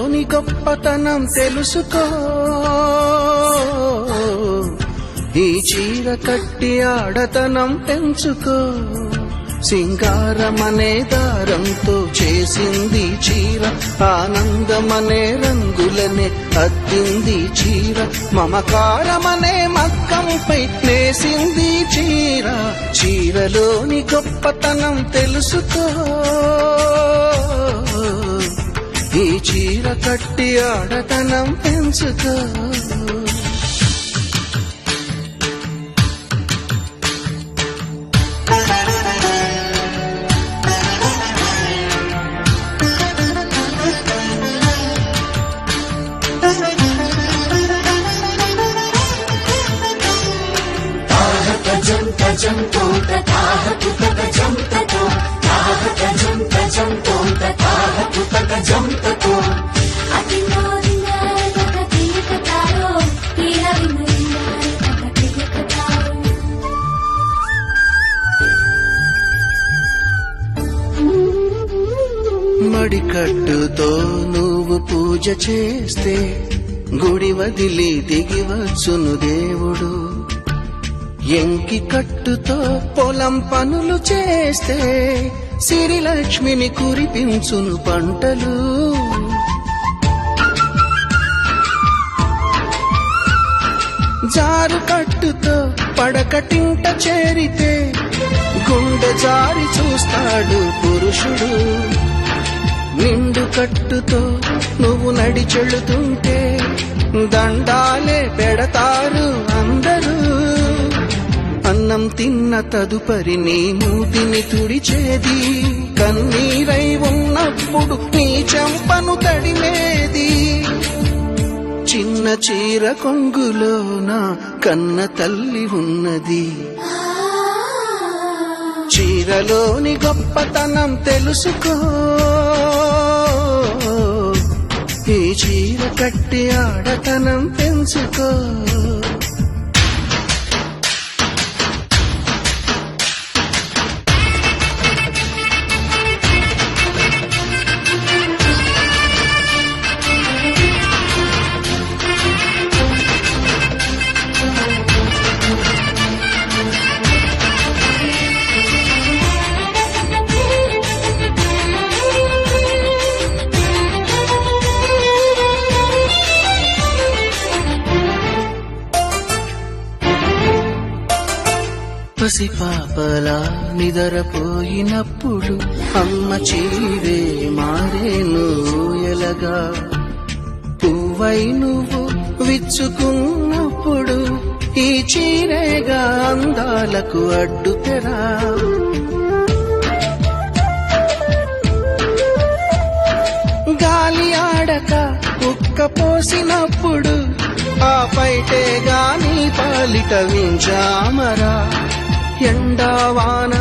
చీరలోని గొప్పతనం తెలుసుకో. ఈ చీర కట్టి ఆడతనం పెంచుకో. సింగారమనే దారంతో చేసింది చీర, ఆనందమనే రంగులనే అద్దింది చీర, మమకారమనే మగ్గంపై నేసింది చీర. చీరలోని గొప్పతనం తెలుసుకో. ఈ చీర కట్టి ఆడతనం పెంచుకో. మడికట్టుతో నువ్వు పూజ చేస్తే గుడి వదిలి దిగివచ్చును దేవుడు. ఎంకి కట్టుతో పొలం పనులు చేస్తే సిరిలక్ష్మిని కురిపించును పంటలు. జారు కట్టుతో పడకటింట చేరితే గుండె జారి చూస్తాడు పురుషుడు. నిండు కట్టుతో నువ్వు నడిచెళుతుంటే దండాలే పెడతారు అందరూ. అన్నం తిన్న తదుపరి నీ మూతిని తుడిచేది, కన్నీరై ఉన్నప్పుడు నీ చెంపను తడిమేది. చిన్న చీర కొంగులోన కన్న తల్లి ఉన్నది. చీరలోని గొప్పతనం తెలుసుకో. ఈ చీర కట్టి ఆడతనం పెంచుకో. పసిపాపలా నిదరపోయినప్పుడు అమ్మ చీరే మారేను ఎలగా. పువ్వై నువ్వు విచ్చుకున్నప్పుడు ఈ చీరేగా అందాలకు అడ్డుపెరా. గాలి ఆడక కుక్క పోసినప్పుడు ఆ పైటే గాని పాలిట వింజామరా. ఎండావాన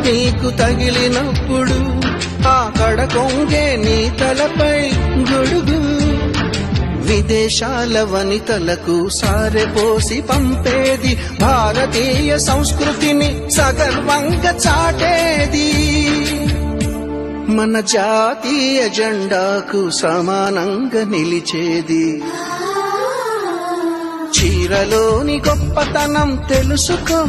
నీకు తగిలినప్పుడు ఆ కడకొంగే నీ తలపై గొడుగు. విదేశాల వనితలకు సారెపోసి పంపేది, భారతీయ సంస్కృతిని సగర్వంగా చాటేది. మన జాతీయ జెండాకు సమానంగా నిలిచేది. చీరలోని గొప్పతనం తెలుసుకో.